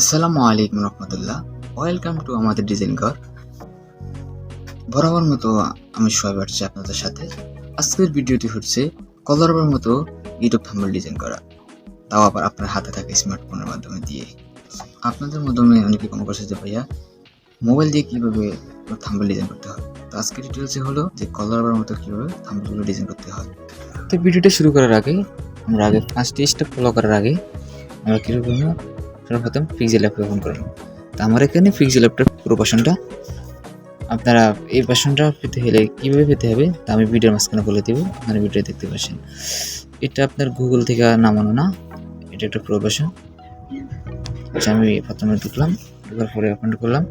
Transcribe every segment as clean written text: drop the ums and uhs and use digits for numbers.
আসসালামু আলাইকুম রহমতুল্লাহ। Welcome to আমাদের ডিজাইন ঘর। বরাবর মতো আমি শোয়েব আসছি আপনাদের সাথে। আজকের ভিডিওটি হচ্ছে কলরবের মতো ইউটিউব থাম্বনেল ডিজাইন করা, তাও আবার আপনার হাতে থাকা স্মার্টফোনের মাধ্যমে দিয়ে। আপনাদের মাধ্যমে অনেকে কমেন্ট করছে যে ভাইয়া মোবাইল দিয়ে কীভাবে থাম্বনেল ডিজাইন করতে হয়। তো আজকের ডিটেলস হলো যে কলরবের মতো কীভাবে থাম্বনেলগুলো ডিজাইন করতে হয়। তো ভিডিওটা শুরু করার আগে আমরা 5টি স্টেপ ফলো করার আগে আমরা কীরকম সর্বপ্রথম পিক্সেল অ্যাপ ওপেন করব। তো আমার এখানে পিক্সেল অ্যাপটার পুরো ভার্সনটা, আপনারা এই ভার্সনটা পেতে হলে কীভাবে পেতে হবে তা আমি ভিডিওর মাঝখানে বলে দেবো, আপনারা ভিডিও দেখতে পাচ্ছেন। এটা আপনার গুগল থেকে নামানো না, এটা একটা পুরো ভার্সন। আচ্ছা, আমি প্রথমে ঢুকলাম, ঢোকার পরে ওপেন করলাম।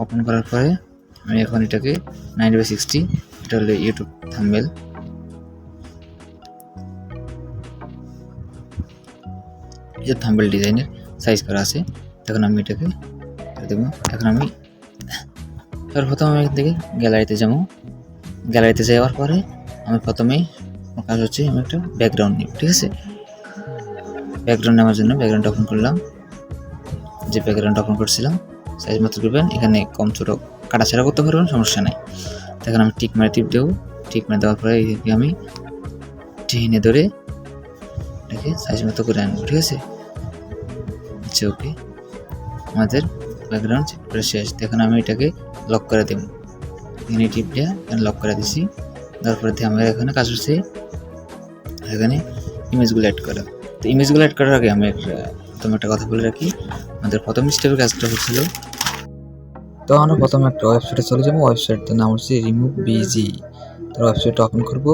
ওপেন করার পরে আমি এখন এটাকে 9/60, এটা হলো ইউটিউব থাম্বনেল। এই থাম্বনেল ডিজাইনের সাইজ করা আছে। তখন আমি এটাকে দেবো। এখন আমি সর্বপ্রথম আমি এখান থেকে গ্যালারিতে যাবো। গ্যালারিতে যাওয়ার পরে আমি প্রথমেই কাজ হচ্ছে আমি একটা ব্যাকগ্রাউন্ড নিব, ঠিক আছে। ব্যাকগ্রাউন্ড নেওয়ার জন্য ব্যাকগ্রাউন্ড ওপেন করলাম। যে ব্যাকগ্রাউন্ড ওপেন করছিলাম সাইজ মতো করবেন, এখানে কম ছোটো কাটাছাড়া করতে পারবেন, সমস্যা নাই। তখন আমি টিক মারে টিপ দেবো। টিক মারে দেওয়ার পরে এদিকে আমি টেনে ধরে এটাকে সাইজ মতো করে আনবো, ঠিক আছে। আচ্ছা, ওকে, আমাদের ব্যাকগ্রাউন্ড শেষ। এখন আমি এটাকে লক করে দেবো। এখানে টিপ দিয়ে লক করে দিছি। তারপরে আমরা এখানে কাজ হচ্ছে এখানে ইমেজগুলো অ্যাড করা। তো ইমেজগুলো অ্যাড করার আগে আমি প্রথমে একটা কথা বলে রাখি, আমাদের প্রথম স্টেপের কাজটা হচ্ছিল। তো আমরা প্রথমে একটা ওয়েবসাইটে চলে যাবো। ওয়েবসাইটটার নাম হচ্ছে রিমুভ বিজি। তো ওয়েবসাইটটা ওপেন করবো।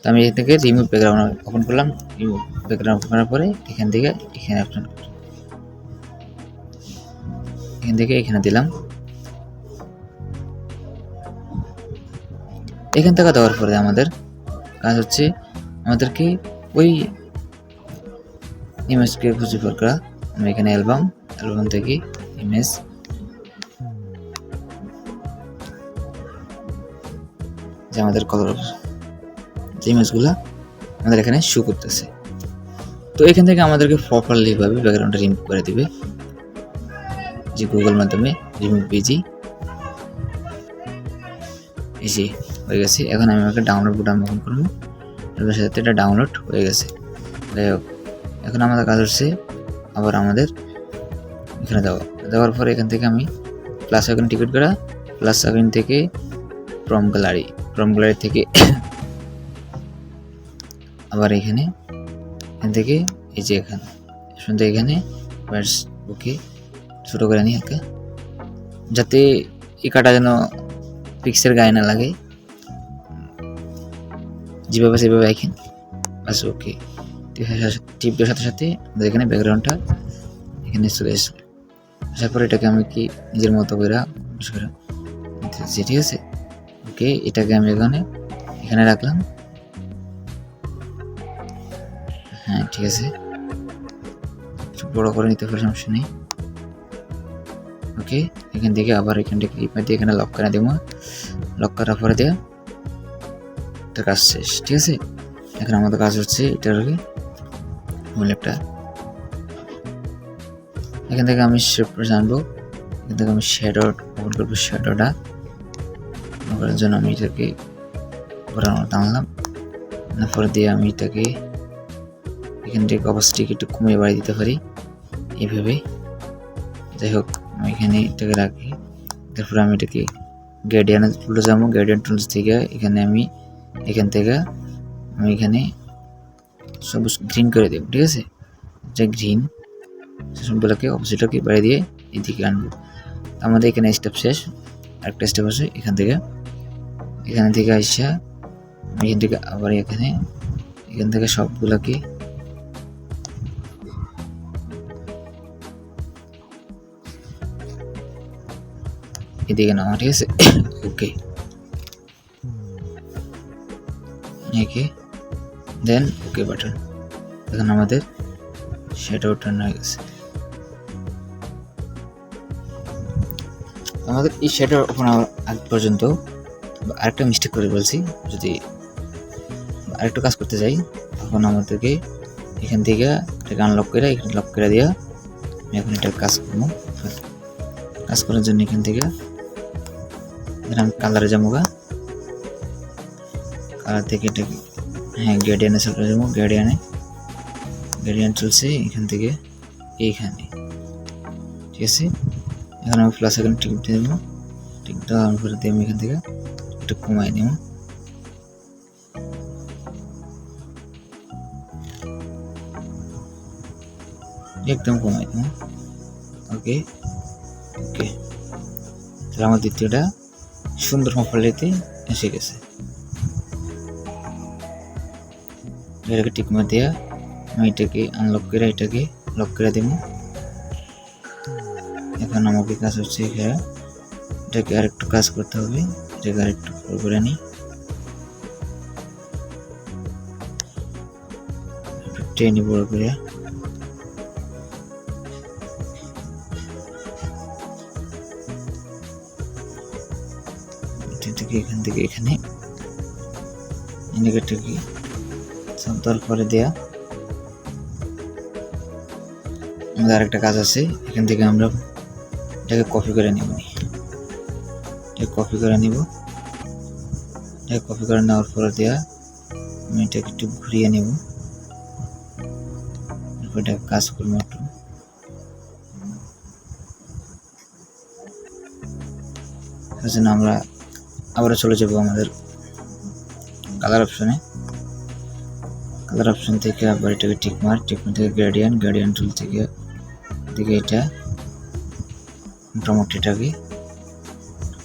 তো আমি এখান থেকে রিমুভ ব্যাকগ্রাউন্ড ওপেন করলাম। রিমুভ ব্যাকগ্রাউন্ড ওপেন করার পরে এখান থেকে এখানে দিলাম। এখান থেকে দেওয়ার পরে আমাদের কাজ হচ্ছে আমাদেরকে ওই ইমেজকে খুঁজে বের করা। আমি এখানে অ্যালবাম থেকে ইমেজ, যে আমাদের কলর যে ইমেজগুলো আমাদের এখানে শো করতেছে। তো এখান থেকে আমাদেরকে প্রপারলি ভাবে ব্যাকগ্রাউন্ডটা রিমুভ করে দিবে, যে গুগল মাধ্যমে রিমুভ বিজি। এই হয়ে গেছে। এখন আমি আমাকে ডাউনলোড বোতাম ওপেন করবো। এর সাথে এটা ডাউনলোড হয়ে গেছে। যাই হোক, এখন আমাদের কাজ হচ্ছে আবার আমাদের এখানে দেওয়ার পরে এখান থেকে আমি প্লাস আইকন টিকিট করা, প্লাস আইকন থেকে ফ্রম গ্যালারি থেকে আবার এখান থেকে এই যে এখানে ওকে ছোটো করে নিই একটা, যাতে এই কাটা যেন পিক্সের গায়ে না লাগে, যেভাবে সেভাবে রাখেন। বাস, ওকে। টিপ দেওয়ার সাথে সাথে আমাদের এখানে ব্যাকগ্রাউন্ডটা এখানে চলে আসবে। আসার পরে এটাকে আমি নিজের মতো করে ঠিক আছে। ওকে, এটাকে আমি এখানে রাখলাম। হ্যাঁ, ঠিক আছে, একটু বড় করে নিতে পারি, সমস্যা নেই। ওকে, এখান থেকে আবার এখান থেকে এখানে লক করে দেবো। লক করার পরে দেওয়া এটা কাজ শেষ, ঠিক আছে। এখন আমাদের কাজ হচ্ছে এটার একটা এখান থেকে আমি শেপ জানবো। এখান থেকে আমি শ্যাডো ওপেন করবো। শ্যাডোটা করার জন্য আমি এটাকে টানলাম, পরে দিয়ে আমি এটাকে এখান থেকে অবস্টিকে একটু কমিয়ে বাড়িয়ে দিতে পারি এইভাবে। যাই হোক, আমি এখানে এটাকে রাখি। তারপরে আমি এটাকে গ্রেডিয়েন্ট টুলে যাবো। গ্রেডিয়েন্ট টুলস থেকে এখান থেকে আমি এখানে সবুজ গ্রিন করে দেবো, ঠিক আছে। যে গ্রিন সবগুলোকে অপোজিটকে বাড়িয়ে দিয়ে এদিকে আনবো। আমাদের এখানে স্টেপ শেষ। আরেকটা স্টেপ আছে এখান থেকে আসা। আমি এখান থেকে আবার এখান থেকে সবগুলোকে এদিকে নামা, ঠিক আছে। ওকে, দেন ওকে বাটন। এখন আমাদের শ্যাডো টার্ন হয়ে গেছে। আমাদের এই শ্যাডো ওপেন হওয়ার আগ পর্যন্ত আরেকটা মিস্টেক করে বলছি, যদি আরেকটু কাজ করতে যাই, তখন আমাদেরকে এখান থেকে এটাকে আনলক করে এখানে লক করে দেওয়া। আমি এখন এটা কাজ করবো। কাজ করার জন্য এখান থেকে আমি কালারে যাবো, কালার থেকে এটাকে গ্রেডিয়ানে চলে যাবো। গ্রেডিয়ান চলছে এখান থেকে এইখানে, ঠিক আছে। এখন আমি প্লাস এখানে টিক দিয়ে দেবো। টিক দেওয়ার পরে দিয়ে আমি এখান থেকে একটু কমাই নেব। একদম কমাই দেবো। ওকে ওকে, তাহলে আমার দ্বিতীয়টা সুন্দর কোয়ালিটি এসে গেছে। এটাকে টিক মার দেওয়া, আমি এটাকে আনলক করে এটাকে লক করে দেবো। এখন আমাকে কাজ হচ্ছে এটাকে আরেকটু কাজ করতে হবে। এটাকে আরেকটু বড় করে নিই, টেনে বড় করে। এখান থেকে এখানে ইন্ডিকেটরকে সন্তর করে দেয়া। আমাদের আরেকটা কাজ আছে, এখান থেকে আমরা এটাকে কপি করে নিব। কপি করে নিব। কপি করে নেওয়ার পরে দেয়া আমি এটাকে একটু ঘুরিয়ে নেব। এটা কাজ করবো একটু। আমরা আবার চলে যাব আমাদের কালার অপশনে। কালার অপশন থেকে আবার এটাকে টিক মার থেকে গ্রেডিয়ান টুল থেকে এটা মোটামুটি এটাকে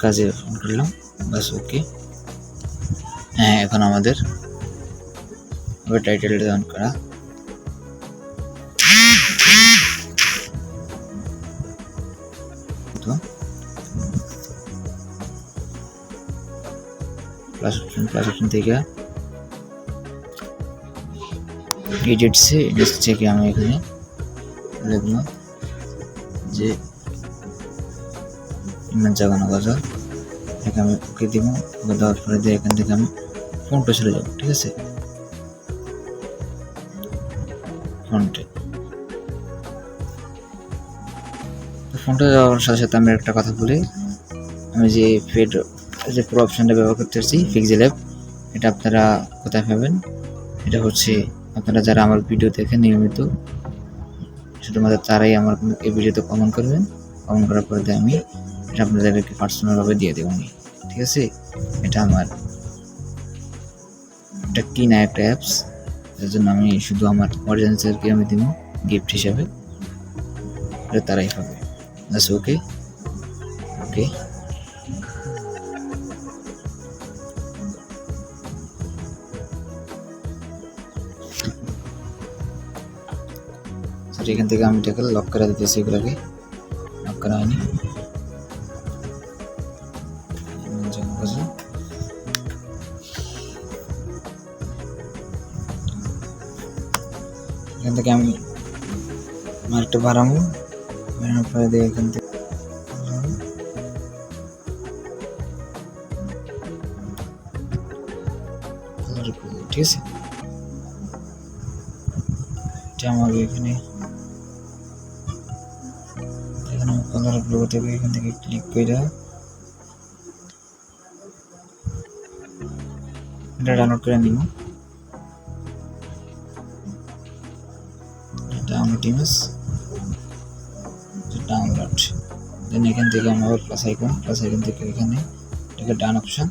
কাজে অন করলাম, বাস। ওকে, এখন আমাদের টাইটেলটা অন করা। তো প্লাস অপশন থেকে এডিটসে থেকে আমি এখানে লিখলাম যে ইমেজ জাগানো কথা। এখানে আমি ওকে দিব। ওকে দেওয়ার পরে দিয়ে এখান থেকে আমি ফন্টে চলে যাব, ঠিক আছে। ফন্টে যাওয়ার সাথে সাথে আমি একটা কথা বলি, আমি যে প্রো অপশনটা ব্যবহার করতেছি পিক্সেল অ্যাপ, এটা আপনারা কোথায় পাবেন? এটা হচ্ছে আপনারা যারা আমার ভিডিও দেখেন নিয়মিত, শুধুমাত্র তারাই আমার এই ভিডিওতে কমেন্ট করবেন। কমেন্ট করার পরে আমি এটা আপনাদেরকে পার্সোনালভাবে দিয়ে দেবো, ঠিক আছে। এটা আমার এটা কিনা একটা অ্যাপস, যার জন্য আমি শুধু আমার অডিয়েন্সদেরকে আমি দিব গিফট হিসাবে, এটা তারাই পাবে। ওকে ওকে, এখান থেকে আমি এটাকে লক করে দিতেছি। এগুলোকে লক করা হয়নি। এখান থেকে আমি আরেকটা বাড়াবো, বাড়ানোর পরে দিয়ে এখান থেকে ঠিক আছে। এটা আমার এখানে কালার ব্লু থেকে এখান থেকে ক্লিক করে এটা ডাউনলোড করে নিব। Download image, download. দেন এখান থেকে আমি আবার প্লাস আইকন থেকে এখানে এটাকে ডান অপশন,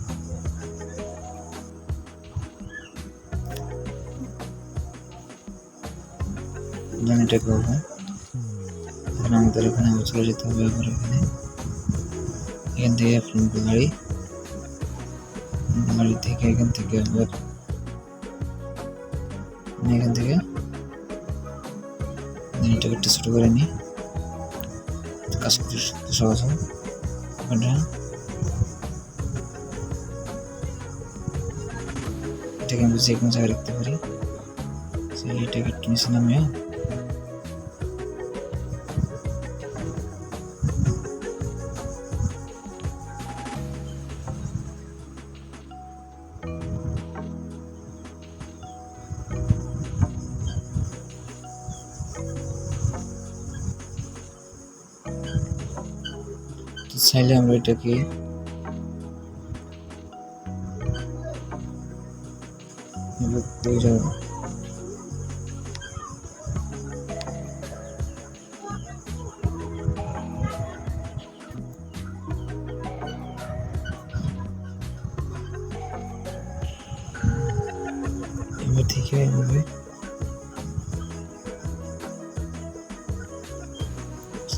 দেন এটা করবো। এখন আমাদের এখানে চলে যেতে হবে। আবার এখান থেকে ফ্রন্ট গ্যালারি থেকে এখান থেকে আবার এখান থেকে এটাকে একটু ছোট করে নিই, কাজ করতে সহজ হয়। এটাকে আমি যে কোনো জায়গায় রাখতে পারি। এটাকে একটু নিচে নামিয়ে চাইলে আমরা এটাকে এবার থেকে এভাবে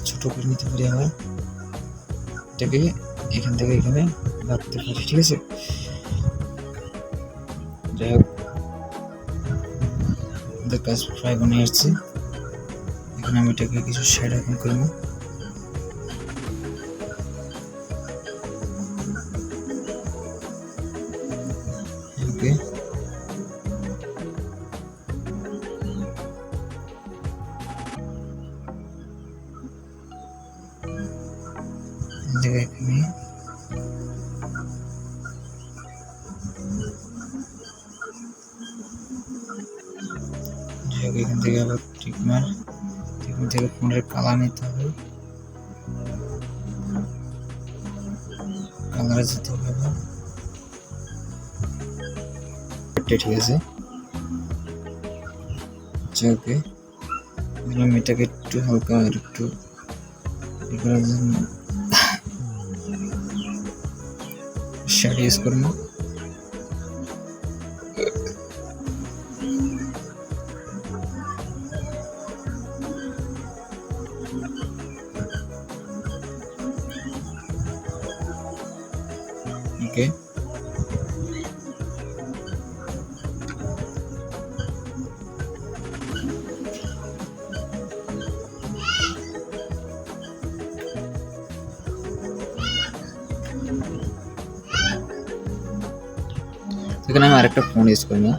ছোট করে নিতে পারি। আবার এটাকে এখান থেকে এখানে রাখতে পারি, ঠিক আছে। যাই হোক, আমাদের কাজ প্রায় বনে আসছে। এখন আমি এটাকে কিছু শেড এখন করবো। ওকে, এখানে এখান থেকে আবার ট্রিটমেন্ট থেকে ফোনের কালার নিতে হবে, কালারে যেতে হবে। ঠিক আছে, ওকে। আমি এটাকে একটু হালকা আর একটু করার জন্য শেড ইউজ করবো। ওকে, এখানে আমি আরেকটা ফোন ইউজ করবো।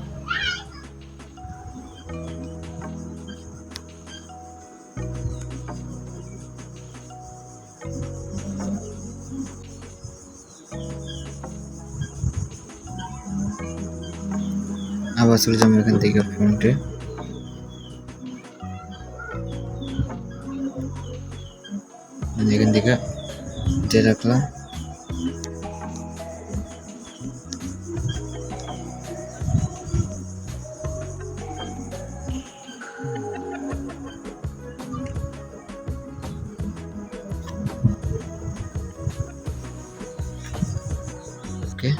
আবার চলে যাবো এখান থেকে ফ্রন্টে, এখান থেকে এটা রাখলাম। ওকে,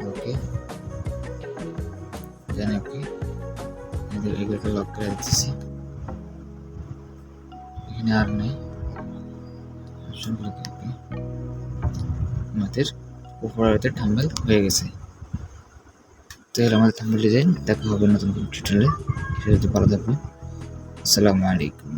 ওকে, দেন ওকে, এগুলোকে লক করে দিচ্ছি। এখানে আর নেই, আমাদের উপরে থাম্বনেল হয়ে গেছে। তো এর আমাদের থাম্বনেল ডিজাইন। দেখা হবে নতুন টিউটোরিয়ালে, সেটা ভালো থাকবে। আসসালামু আলাইকুম।